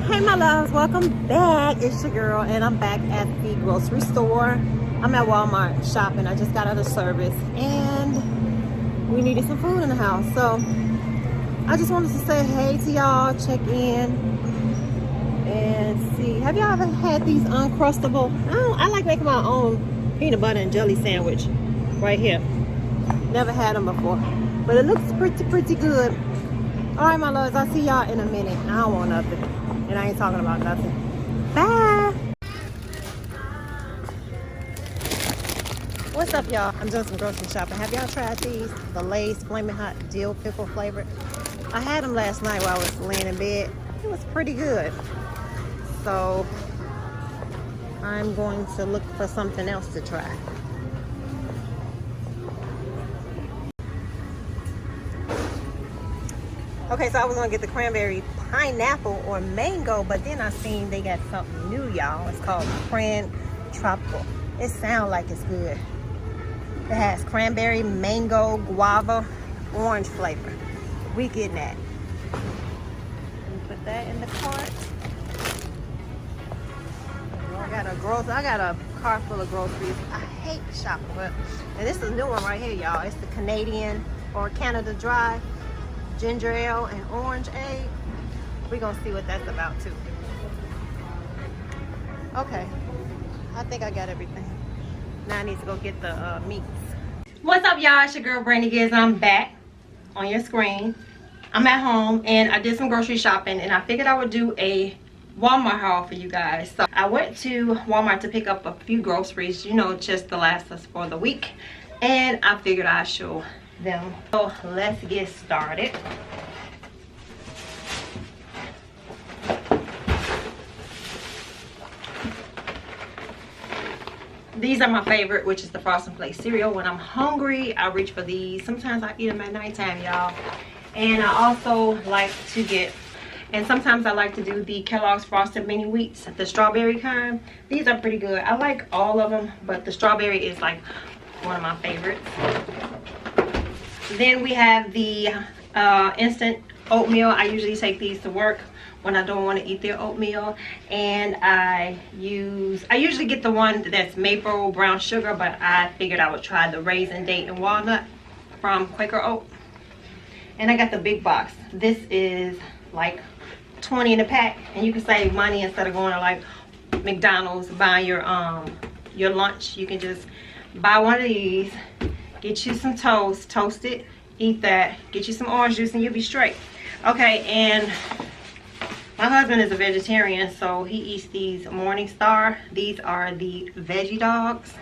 Hey my loves, welcome back. It's your girl and I'm back at the grocery store. I'm at Walmart shopping. I just got out of service and we needed some food in the house. So I just wanted to say hey to y'all, check in and see. Have y'all ever had these Uncrustable? I like making my own peanut butter and jelly sandwich right here. Never had them before, but it looks pretty good. All right, my loves, I'll see y'all in a minute. I don't want nothing. And I ain't talking about nothing. Bye. What's up, y'all? I'm doing some grocery shopping. Have y'all tried these? The Lay's Flaming Hot Dill Pickle flavored. I had them last night while I was laying in bed. It was pretty good. So I'm going to look for something else to try. Okay, so I was gonna get the cranberry pineapple or mango, but then I seen they got something new, y'all. It's called Cran Tropical. It sounds like it's good. It has cranberry, mango, guava, orange flavor. We getting that. Let me put that in the cart. I got a cart full of groceries. I hate shopping, but and this is a new one right here, y'all. It's the Canadian or Canada Dry ginger ale and orangeade. We're gonna see what that's about too. Okay, I think I got everything. Now I need to go get the meats. What's up, y'all? It's your girl Brandy Giz. I'm back on your screen. I'm at home and I did some grocery shopping and I figured I would do a Walmart haul for you guys. So I went to Walmart to pick up a few groceries, you know, just to last us for the week, and I figured I'd show them. So let's get started. These are my favorite, which is the Frosted Flakes cereal. When I'm hungry, I reach for these. Sometimes I eat them at nighttime, y'all. And I also like to get, and sometimes I like to do the Kellogg's Frosted Mini Wheats, the strawberry kind. These are pretty good. I like all of them, but the strawberry is like one of my favorites. Then we have the instant oatmeal. I usually take these to work when I don't want to eat their oatmeal, and I usually get the one that's maple brown sugar, but I figured I would try the raisin, date, and walnut from Quaker Oat. And I got the big box. This is like 20 in a pack, and you can save money instead of going to like McDonald's buying your lunch. You can just buy one of these. Get you some toast, toast it, eat that, get you some orange juice, and you'll be straight. Okay, and my husband is a vegetarian, so he eats these Morning Star. These are the veggie dogs,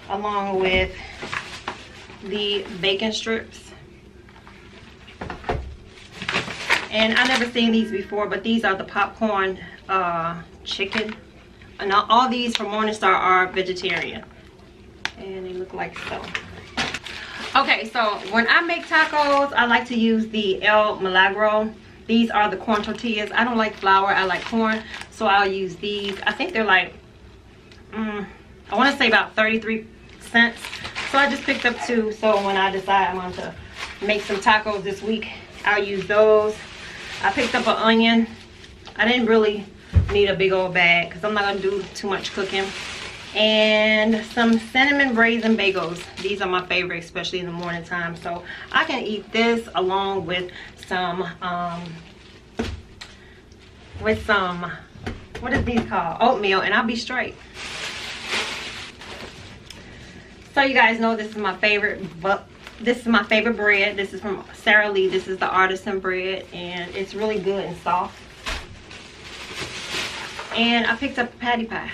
along with the bacon strips. And I never seen these before, but these are the popcorn chicken. And all these from Morning Star are vegetarian. And they look like so. Okay, so when I make tacos, I like to use the El Milagro. These are the corn tortillas. I don't like flour, I like corn, so I'll use these. I think they're like I want to say about 33 cents. So I just picked up two, so when I decide I want to make some tacos this week, I'll use those. I picked up an onion. I didn't really need a big old bag because I'm not going to do too much cooking. And some cinnamon raisin bagels. These are my favorite, especially in the morning time. So I can eat this along with some what is these called? Oatmeal, and I'll be straight. So you guys know this is my favorite, but this is my favorite bread. This is from Sara Lee. This is the artisan bread, and it's really good and soft. And I picked up a patty pie.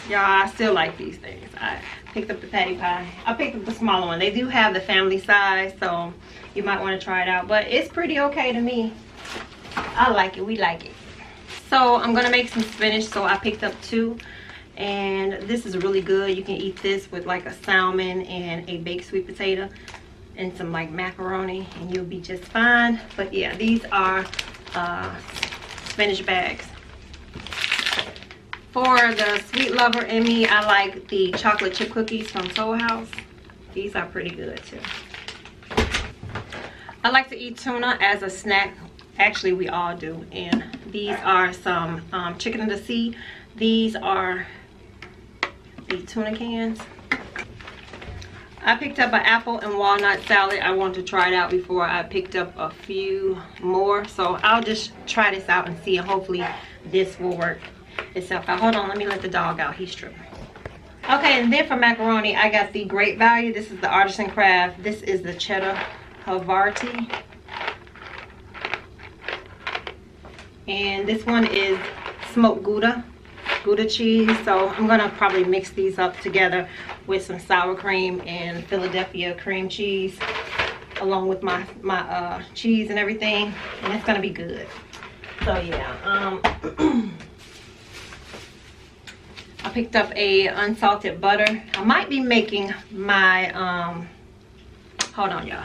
Y'all, I still like these things. I picked up the patty pie. I picked up the smaller one. They do have the family size, so you might want to try it out. But it's pretty okay to me. I like it. We like it. So I'm going to make some spinach. So I picked up two. And this is really good. You can eat this with like a salmon and a baked sweet potato and some like macaroni, and you'll be just fine. But yeah, these are spinach bags. For the sweet lover in me, I like the chocolate chip cookies from Toll House. These are pretty good too. I like to eat tuna as a snack Actually, we all do. And these are some chicken in the sea. These are the tuna cans. I picked up an apple and walnut salad. I wanted to try it out before I picked up a few more. So I'll just try this out and see. And hopefully this will work itself out. Hold on, let me let the dog out. He's tripping. Okay, and then for macaroni, I got the Great Value. This is the Artisan Craft. This is the cheddar Havarti. And this one is smoked Gouda cheese. So I'm gonna probably mix these up together with some sour cream and Philadelphia cream cheese, along with my cheese and everything, and it's gonna be good. So yeah, I picked up a unsalted butter. I might be making my hold on, y'all.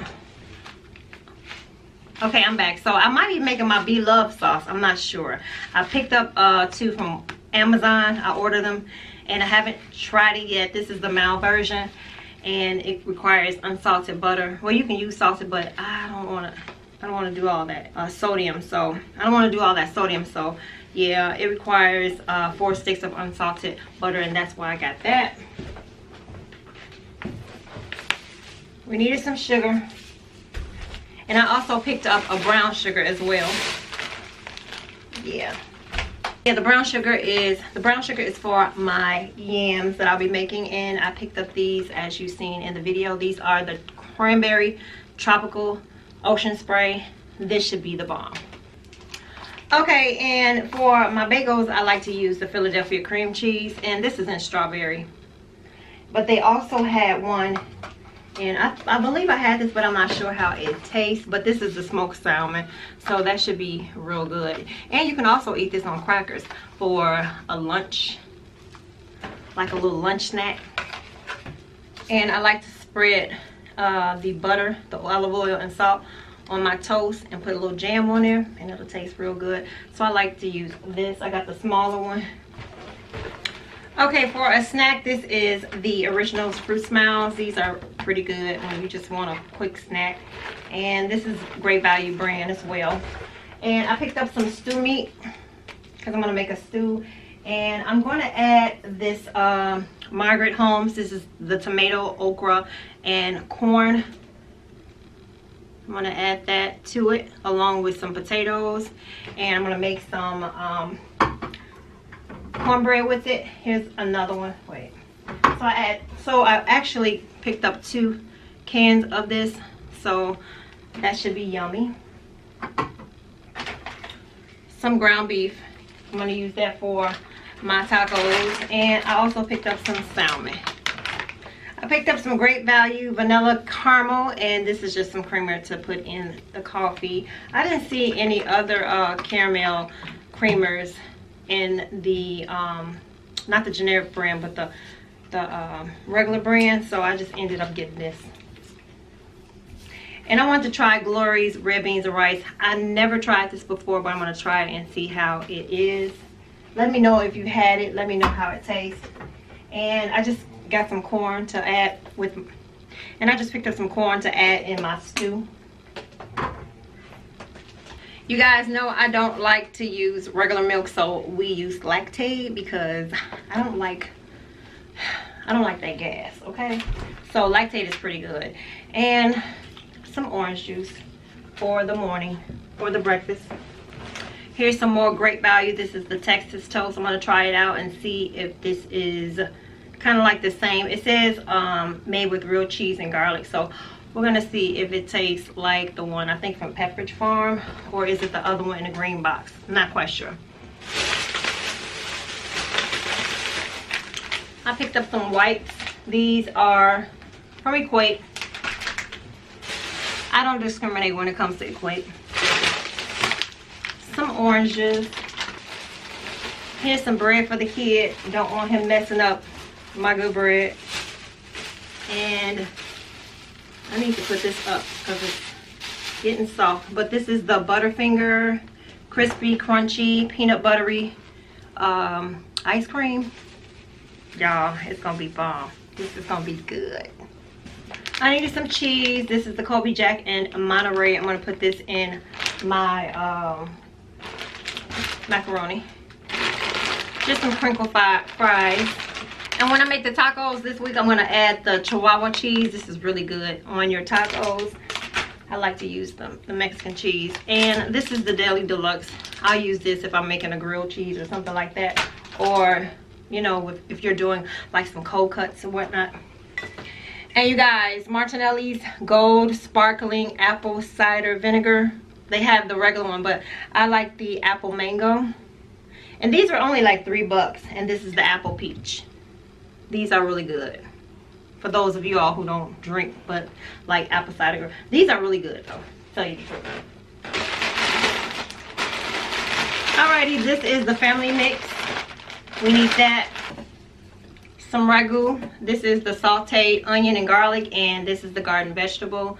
Okay, I'm back. So I might be making my beloved sauce. I'm not sure. I picked up 2 from Amazon. I ordered them and I haven't tried it yet. This is the mild version and it requires unsalted butter. Well, you can use salted, but I don't want to do all that sodium. So I don't want to do all that sodium. So yeah, it requires 4 sticks of unsalted butter, and that's why I got that. We needed some sugar. And I also picked up a brown sugar as well. Yeah, the brown sugar is for my yams that I'll be making, and I picked up these as you've seen in the video. These are the cranberry tropical ocean spray. This should be the bomb. Okay, and for my bagels, I like to use the Philadelphia cream cheese, and this is in strawberry. But they also had one, and I believe I had this, but I'm not sure how it tastes. But this is the smoked salmon, so that should be real good. And you can also eat this on crackers for a lunch, like a little lunch snack. And I like to spread the butter, the olive oil, and salt on my toast and put a little jam on there, and it'll taste real good. So I like to use this. I got the smaller one. Okay, for a snack, this is the Originals Fruit Smiles. These are pretty good when you just want a quick snack. And this is Great Value brand as well. And I picked up some stew meat because I'm going to make a stew. And I'm going to add this Margaret Holmes. This is the tomato, okra, and corn. I'm going to add that to it along with some potatoes. And I'm going to make some cornbread with it. Here's another one. Wait. So I actually picked up 2 cans of this, so that should be yummy. Some ground beef. I'm going to use that for my tacos. And I also picked up some salmon. I picked up some Great Value vanilla caramel, and this is just some creamer to put in the coffee. I didn't see any other caramel creamers in the not the generic brand, but the regular brand, so I just ended up getting this. And I want to try Glory's red beans and rice. I never tried this before, but I'm going to try it and see how it is. Let me know if you had it. Let me know how it tastes. And I just got some corn to add with, and I just picked up some corn to add in my stew. You guys know I don't like to use regular milk, so we use Lactaid because I don't like that gas, okay? So Lactaid is pretty good. And some orange juice for the morning, for the breakfast. Here's some more Great Value. This is the Texas Toast. I'm going to try it out and see if this is kind of like the same. It says made with real cheese and garlic, so we're going to see if it tastes like the one I think from Pepperidge Farm, or is it the other one in the green box. I'm not quite sure. I picked up some wipes. These are from Equate. I don't discriminate when it comes to Equate. Some oranges. Here's some bread for the kid. Don't want him messing up my good bread. And I need to put this up because it's getting soft. But this is the Butterfinger crispy, crunchy, peanut buttery ice cream. Y'all, it's gonna be bomb. This is gonna be good. I needed some cheese. This is the Colby Jack and Monterey. I'm gonna put this in my macaroni. Just some crinkle fries. And when I make the tacos this week, I'm gonna add the Chihuahua cheese. This is really good on your tacos. I like to use the Mexican cheese. And this is the Deli Deluxe. I'll use this if I'm making a grilled cheese or something like that. Or, you know, if you're doing like some cold cuts and whatnot. And you guys, Martinelli's Gold Sparkling Apple Cider Vinegar. They have the regular one, but I like the apple mango. And these are only like $3. And this is the apple peach. These are really good. For those of you all who don't drink, but like apple cider. These are really good though, tell you the truth. Alrighty, this is the family mix. We need that. Some ragu. This is the sauteed onion and garlic, and this is the garden vegetable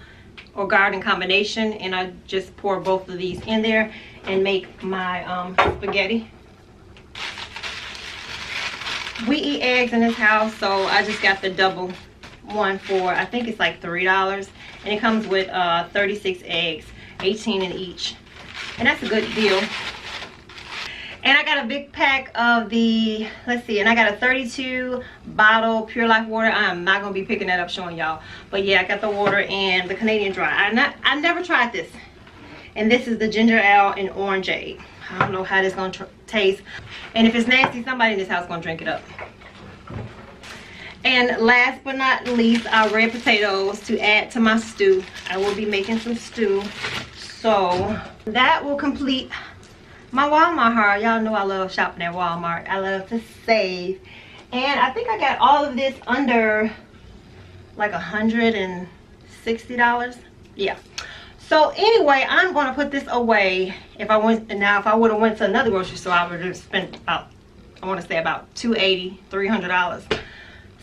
or garden combination. And I just pour both of these in there and make my spaghetti. We eat eggs in this house, so I just got the double one for, I think it's like $3. And it comes with 36 eggs, 18 in each. And that's a good deal. And I got a big pack of the, let's see, and I got a 32 bottle Pure Life water. I'm not going to be picking that up showing y'all. But yeah, I got the water and the Canadian Dry. I never tried this. And this is the ginger ale and orangeade. I don't know how this is going to taste. And if it's nasty, somebody in this house is going to drink it up. And last but not least, our red potatoes to add to my stew. I will be making some stew. So that will complete my Walmart haul. Y'all know I love shopping at Walmart. I love to save. And I think I got all of this under like $160. Yeah. So anyway, I'm going to put this away. If I would have went to another grocery store, I would have spent about, I want to say about $280, $300.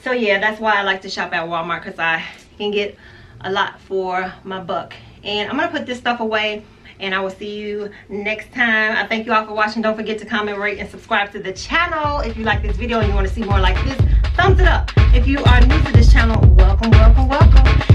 So yeah, that's why I like to shop at Walmart, because I can get a lot for my buck. And I'm going to put this stuff away, and I will see you next time. I thank you all for watching. Don't forget to comment, rate, and subscribe to the channel. If you like this video and you want to see more like this, thumbs it up. If you are new to this channel, welcome, welcome, welcome.